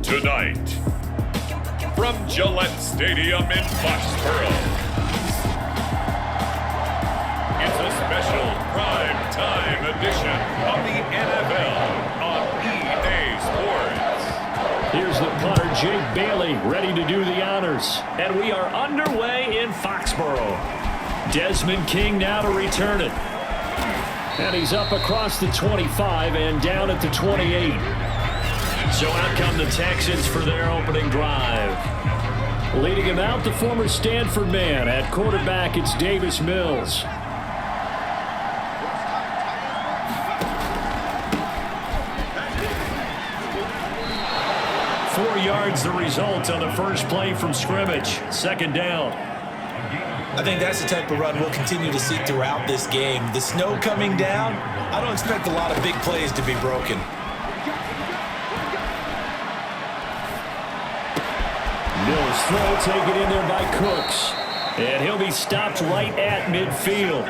Tonight, from Gillette Stadium in Foxborough, it's a special prime time edition of the NFL on EA Sports. Here's the punter, Jake Bailey, ready to do the honors. And we are underway in Foxborough. Desmond King now to return it. And he's up across the 25 and down at the 28. So out come the Texans for their opening drive. Leading him out, the former Stanford man. At quarterback, it's Davis Mills. Four yards the result on the first play from scrimmage. Second down. I think that's the type of run we'll continue to see throughout this game. The snow coming down, I don't expect a lot of big plays to be broken. Mills throw taken in there by Cooks. And he'll be stopped right at midfield.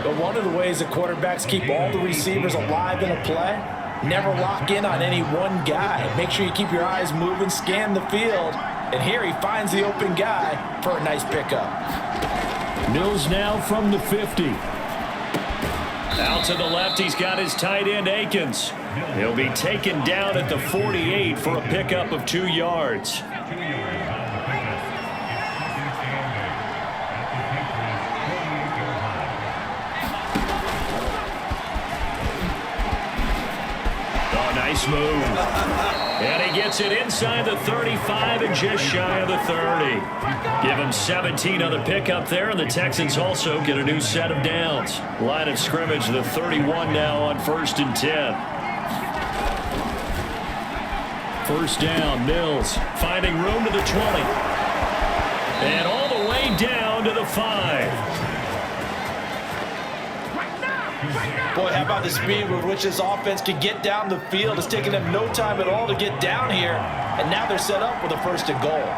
But one of the ways that quarterbacks keep all the receivers alive in a play, never lock in on any one guy. Make sure you keep your eyes moving, scan the field. And here he finds the open guy for a nice pickup. Mills now from the 50. Out to the left, he's got his tight end, Akins. He'll be taken down at the 48 for a pickup of 2 yards. Oh, nice move. And he gets it inside the 35 and just shy of the 30. Give him 17 on the pickup there, and the Texans also get a new set of downs. Line of scrimmage, the 31 now on 1st and 10. First down, Mills finding room to the 20. And all the way down to the 5. Boy, how about the speed with which this offense can get down the field? It's taken them no time at all to get down here. And now they're set up with a 1st and goal.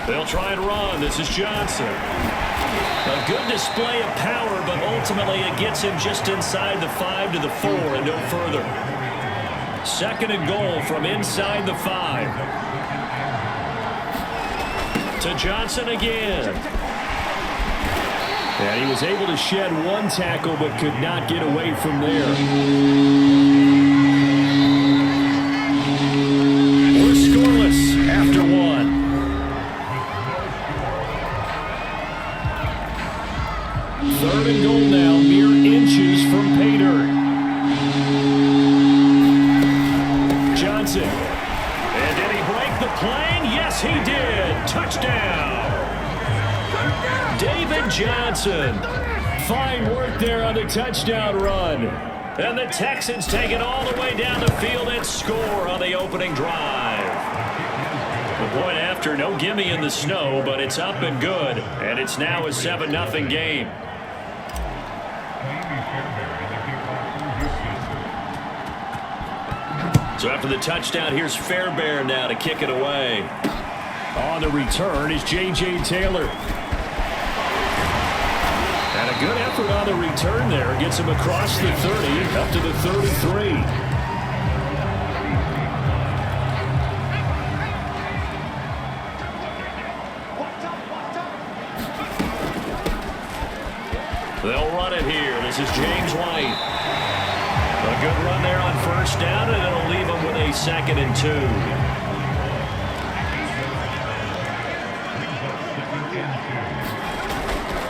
They'll try and run. This is Johnson. A good display of power, but ultimately it gets him just inside the 5 to the 4 and no further. 2nd and goal from inside the 5. To Johnson again. And he was able to shed one tackle but could not get away from there. We're scoreless after 1. Third and goal now, mere inches from pay dirt. Johnson. And did he break the plane? Yes, he did. Touchdown. David Johnson. Fine work there on the touchdown run. And the Texans take it all the way down the field and score on the opening drive. The point after, no gimme in the snow, but it's up and good. And it's now a 7-0 game. So after the touchdown, here's Fairbairn now to kick it away. On the return is J.J. Taylor. And a good effort on the return there. Gets him across the 30, up to the 33. They'll run it here. This is James White. A good run there on 1st down, and it'll leave him with a 2nd and 2.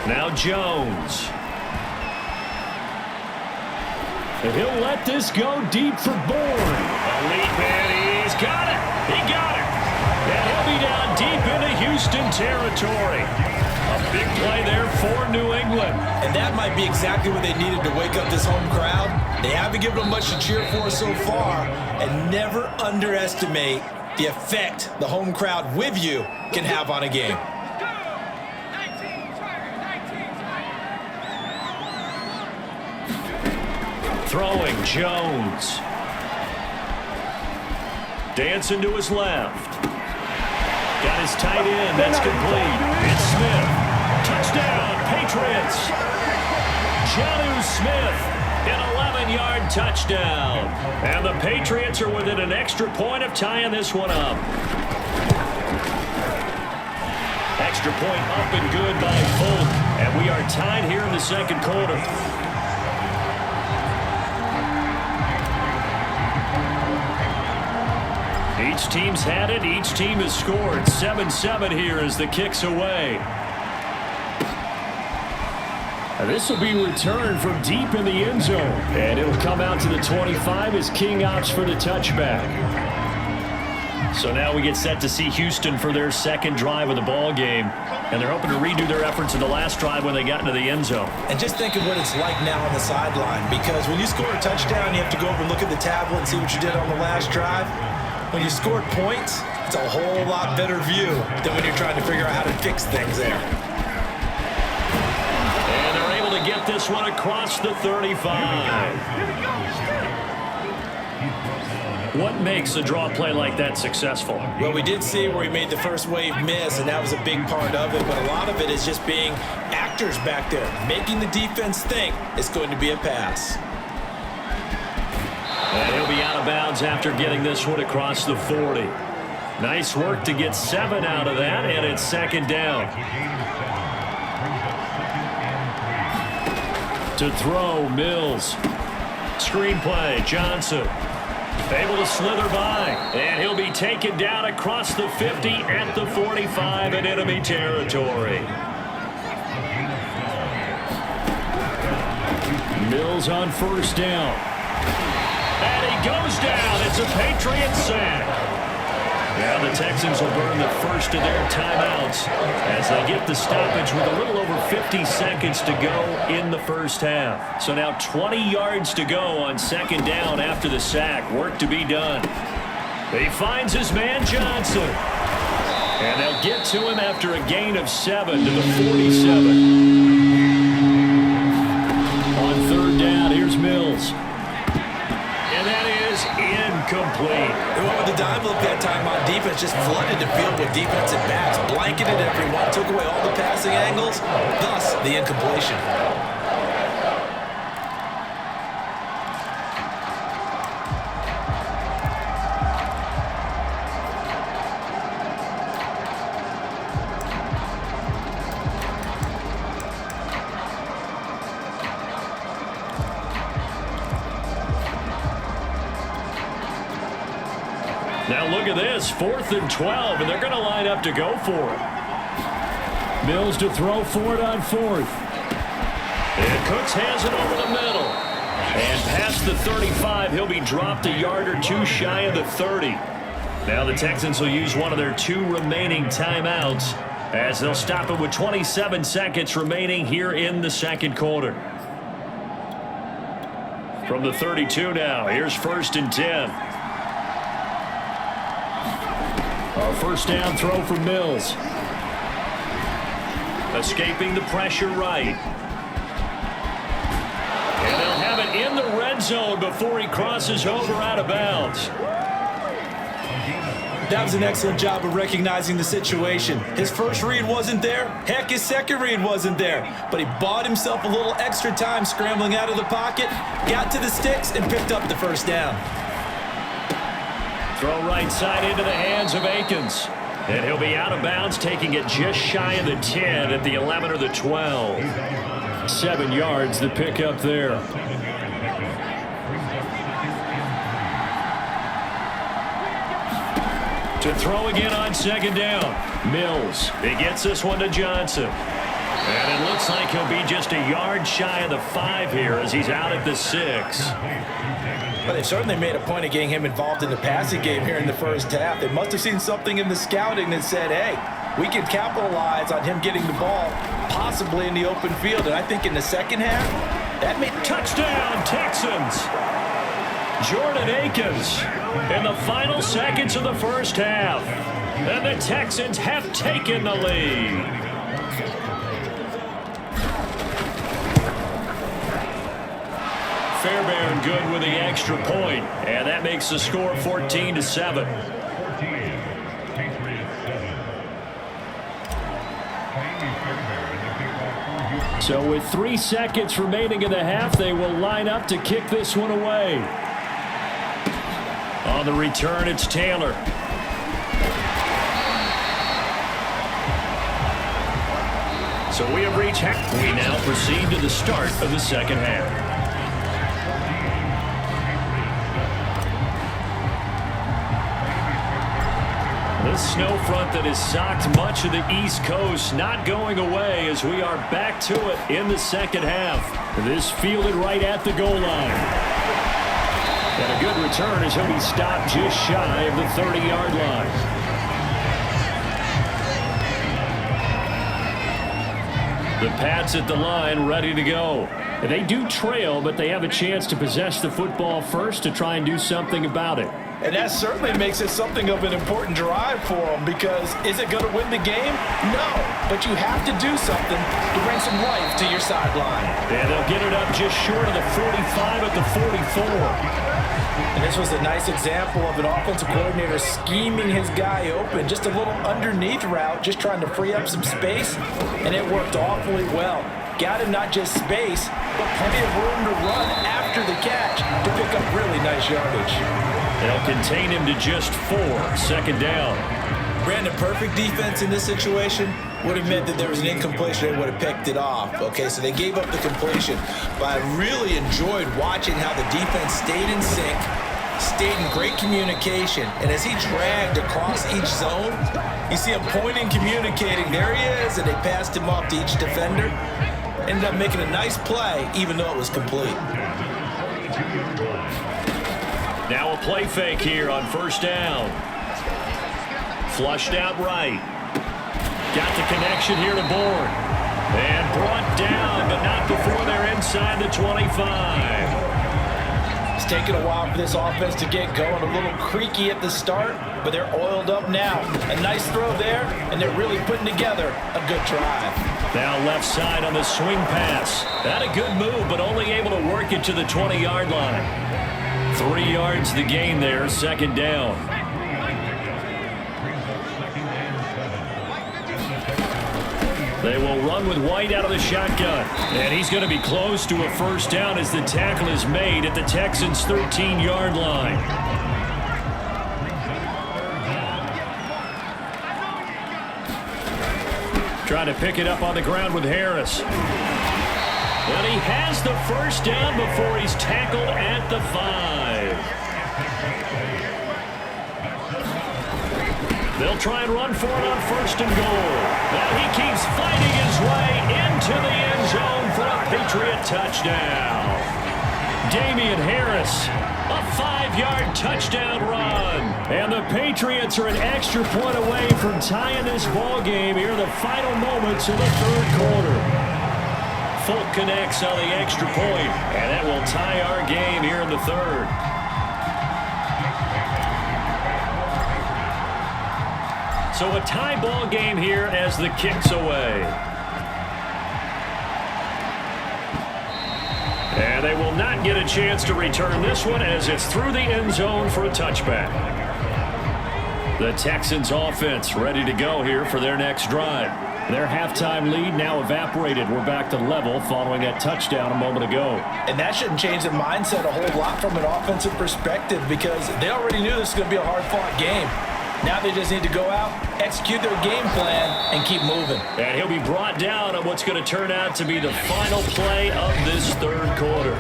Now Jones. And he'll let this go deep for Bourne. A lead man, he's got it. He got it. And he'll be down deep into Houston territory. A big play there for New England. And that might be exactly what they needed to wake up this home crowd. They haven't given them much to cheer for so far. And never underestimate the effect the home crowd with you can have on a game. Throwing Jones. Dancing to his left. Got his tight end. That's complete. It's Smith. Touchdown, Patriots. Jonnu Smith, an 11-yard touchdown. And the Patriots are within an extra point of tying this one up. Extra point up and good by Folk. And we are tied here in the second quarter. Each team's had it. Each team has scored. 7-7 here as the kick's away. And this will be returned from deep in the end zone. And it'll come out to the 25 as King opts for the touchback. So now we get set to see Houston for their second drive of the ball game. And they're hoping to redo their efforts in the last drive when they got into the end zone. And just think of what it's like now on the sideline. Because when you score a touchdown, you have to go over and look at the tablet and see what you did on the last drive. When you scored points, it's a whole lot better view than when you're trying to figure out how to fix things there. And they're able to get this one across the 35. What makes a draw play like that successful? Well, we did see where he made the first wave miss, and that was a big part of it. But a lot of it is just being actors back there, making the defense think it's going to be a pass. And he'll be out of bounds after getting this one across the 40. Nice work to get 7 out of that, and it's second down. To throw, Mills. Screen play, Johnson. Able to slither by, and he'll be taken down across the 50 at the 45 in enemy territory. Mills on first down. And he goes down. It's a Patriots sack. Now the Texans will burn the first of their timeouts as they get the stoppage with a little over 50 seconds to go in the first half. So now 20 yards to go on second down after the sack. Work to be done. He finds his man Johnson. And they'll get to him after a gain of 7 to the 47. On third down, here's Mills. And that is incomplete. They went with the dime look that time on defense, just flooded the field with defensive backs, blanketed everyone, took away all the passing angles, thus the incompletion. Now look at this, 4th and 12, and they're going to line up to go for it. Mills to throw for it on 4th. And Cooks has it over the middle. And past the 35, he'll be dropped a yard or two shy of the 30. Now the Texans will use one of their 2 remaining timeouts as they'll stop it with 27 seconds remaining here in the second quarter. From the 32 now, here's 1st and 10. A first down throw for Mills. Escaping the pressure right. And they'll have it in the red zone before he crosses over out of bounds. That was an excellent job of recognizing the situation. His first read wasn't there. Heck, his second read wasn't there. But he bought himself a little extra time scrambling out of the pocket, got to the sticks, and picked up the first down. Throw right side into the hands of Akins. And he'll be out of bounds, taking it just shy of the 10 at the 11 or the 12. 7 yards, the pickup there. To throw again on second down. Mills. He gets this one to Johnson. And it looks like he'll be just a yard shy of the 5 here as he's out at the 6. But they've certainly made a point of getting him involved in the passing game here in the first half. They must have seen something in the scouting that said, hey, we can capitalize on him getting the ball, possibly in the open field. And I think in the second half, that made... Touchdown, Texans! Jordan Akins in the final seconds of the first half. And the Texans have taken the lead. Fairbairn good with the extra point, and that makes the score 14-7. So with 3 seconds remaining in the half, they will line up to kick this one away. On the return, it's Taylor. So we have reached half. We now proceed to the start of the second half. This snow front that has socked much of the East Coast not going away as we are back to it in the second half. This fielded right at the goal line. And a good return as he'll be stopped just shy of the 30-yard line. The Pats at the line, ready to go. They do trail, but they have a chance to possess the football first to try and do something about it. And that certainly makes it something of an important drive for them, because is it going to win the game? No, but you have to do something to bring some life to your sideline. And they'll get it up just short of the 45 at the 44. And this was a nice example of an offensive coordinator scheming his guy open, just a little underneath route, just trying to free up some space, and it worked awfully well. Got him not just space, but plenty of room to run after the catch to pick up really nice yardage. They'll contain him to just 4, second down. Brandon, perfect defense in this situation would have meant that there was an incompletion. They would have picked it off. Okay, so they gave up the completion. But I really enjoyed watching how the defense stayed in sync, stayed in great communication. And as he dragged across each zone, you see him pointing, communicating. There he is, and they passed him off to each defender. Ended up making a nice play, even though it was complete. Now a play fake here on first down. Flushed out right. Got the connection here to Bourne. And brought down, but not before they're inside the 25. It's taken a while for this offense to get going. A little creaky at the start, but they're oiled up now. A nice throw there, and they're really putting together a good drive. Now left side on the swing pass. Not a good move, but only able to work it to the 20-yard line. 3 yards the gain there, second down. They will run with White out of the shotgun. And he's going to be close to a first down as the tackle is made at the Texans' 13-yard line. Trying to pick it up on the ground with Harris. And he has the first down before he's tackled at the 5. They'll try and run for it on first and goal. Now he keeps fighting his way into the end zone for a Patriot touchdown. Damian Harris, a 5-yard touchdown run. And the Patriots are an extra point away from tying this ball game here in the final moments of the third quarter. Folk connects on the extra point, and that will tie our game here in the third. So a tie ball game here as the kick's away. And they will not get a chance to return this one as it's through the end zone for a touchback. The Texans offense ready to go here for their next drive. Their halftime lead now evaporated. We're back to level following that touchdown a moment ago. And that shouldn't change the mindset a whole lot from an offensive perspective, because they already knew this was going to be a hard-fought game. Now they just need to go out, execute their game plan, and keep moving. And he'll be brought down on what's going to turn out to be the final play of this third quarter.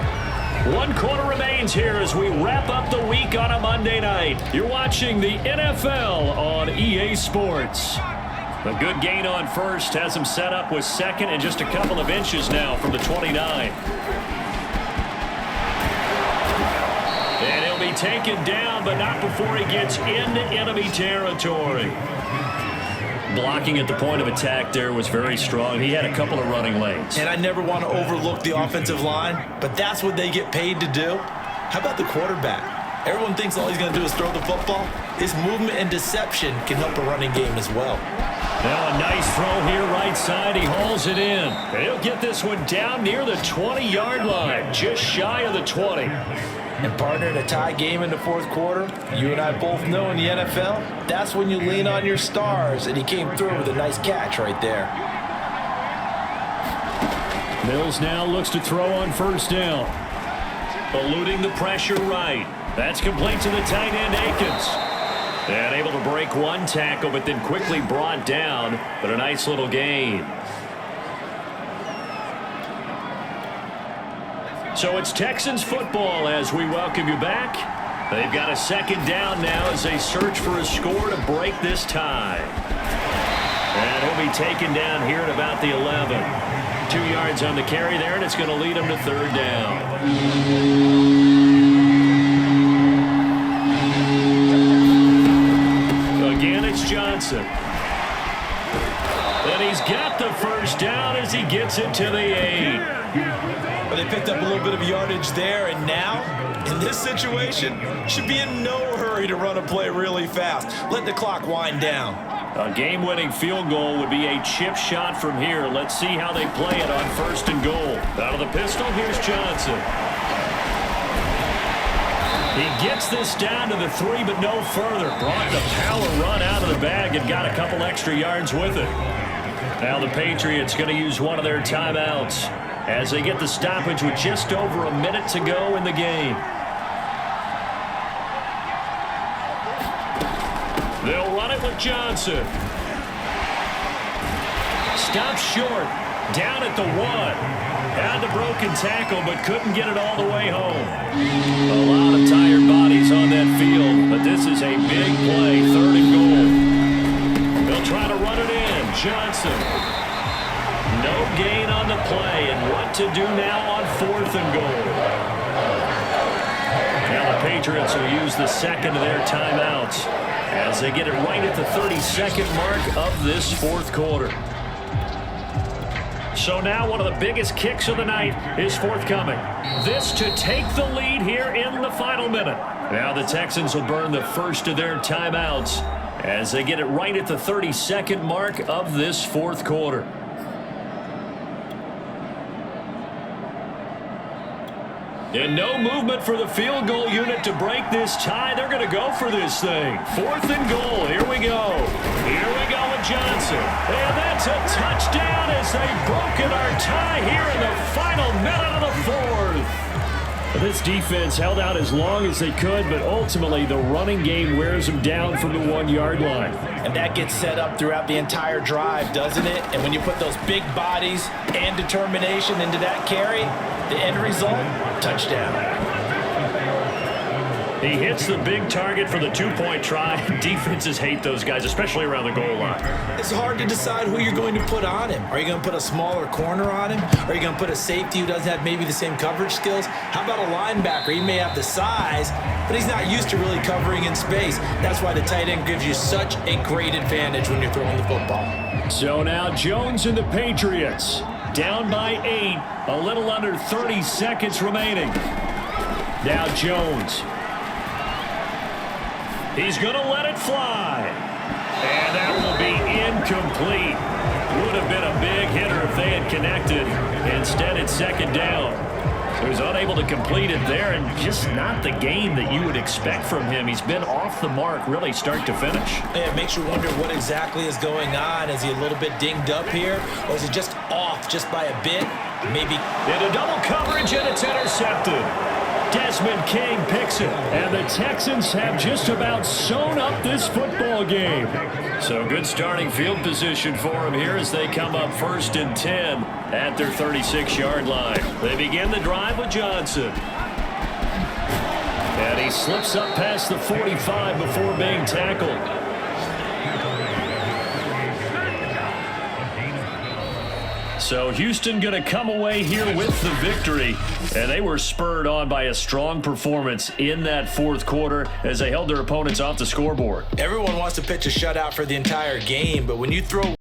1 quarter remains here as we wrap up the week on a Monday night. You're watching the NFL on EA Sports. A good gain on first has him set up with second and just a couple of inches now from the 29. And he'll be taken down, but not before he gets into enemy territory. Blocking at the point of attack there was very strong. He had a couple of running lanes. And I never want to overlook the offensive line, but that's what they get paid to do. How about the quarterback? Everyone thinks all he's going to do is throw the football. His movement and deception can help a running game as well. Now a nice throw here right side. He hauls it in. And he'll get this one down near the 20-yard line, just shy of the 20. And partner, in a tie game in the fourth quarter, you and I both know in the NFL, that's when you lean on your stars, and he came through with a nice catch right there. Mills now looks to throw on first down. Eluding the pressure right. That's complete to the tight end, Akins. And able to break one tackle, but then quickly brought down. But a nice little gain. So it's Texans football as we welcome you back. They've got a second down now as they search for a score to break this tie. And he'll be taken down here at about the 11. 2 yards on the carry there, and it's going to lead him to third down. Again, it's Johnson. And he's got the first down as he gets it to the 8. Well, they picked up a little bit of yardage there, and now, in this situation, should be in no hurry to run a play really fast. Let the clock wind down. A game-winning field goal would be a chip shot from here. Let's see how they play it on first and goal. Out of the pistol, here's Johnson. He gets this down to the 3, but no further. Brought the power run out of the bag and got a couple extra yards with it. Now the Patriots going to use one of their timeouts as they get the stoppage with just over a minute to go in the game. They'll run it with Johnson. Stops short. Down at the 1. Had the broken tackle, but couldn't get it all the way home. A lot of tired bodies on that field, but this is a big play, 3rd and goal. They'll try to run it in. Johnson. No gain on the play, and what to do now on 4th and goal. Now the Patriots will use the second of their timeouts as they get it right at the 32nd mark of this 4th quarter. So now one of the biggest kicks of the night is forthcoming. This to take the lead here in the final minute. Now the Texans will burn the first of their timeouts as they get it right at the 32nd mark of this 4th quarter. And no movement for the field goal unit to break this tie. They're going to go for this thing. 4th and goal. Here we go. Here we go with Johnson. And that's a touchdown as they've broken our tie here in the final minute of the 4th. This defense held out as long as they could, but ultimately the running game wears them down from the 1-yard line. And that gets set up throughout the entire drive, doesn't it? And when you put those big bodies and determination into that carry, the end result, touchdown. He hits the big target for the 2-point try. Defenses hate those guys, especially around the goal line. It's hard to decide who you're going to put on him. Are you going to put a smaller corner on him? Are you going to put a safety who doesn't have maybe the same coverage skills? How about a linebacker? He may have the size, but he's not used to really covering in space. That's why the tight end gives you such a great advantage when you're throwing the football. So now Jones and the Patriots down by 8, a little under 30 seconds remaining. Now Jones. He's going to let it fly. And that will be incomplete. Would have been a big hitter if they had connected. Instead, it's 2nd down. So he's unable to complete it there, and just not the game that you would expect from him. He's been off the mark, really, start to finish. Yeah, it makes you wonder what exactly is going on. Is he a little bit dinged up here, or is he just off just by a bit? Maybe. Into double coverage, and it's intercepted. Desmond King picks it, and the Texans have just about sewn up this football game. So good starting field position for them here as they come up 1st and 10 at their 36-yard line. They begin the drive with Johnson. And he slips up past the 45 before being tackled. So Houston going to come away here with the victory. And they were spurred on by a strong performance in that 4th quarter as they held their opponents off the scoreboard. Everyone wants to pitch a shutout for the entire game, but when you throw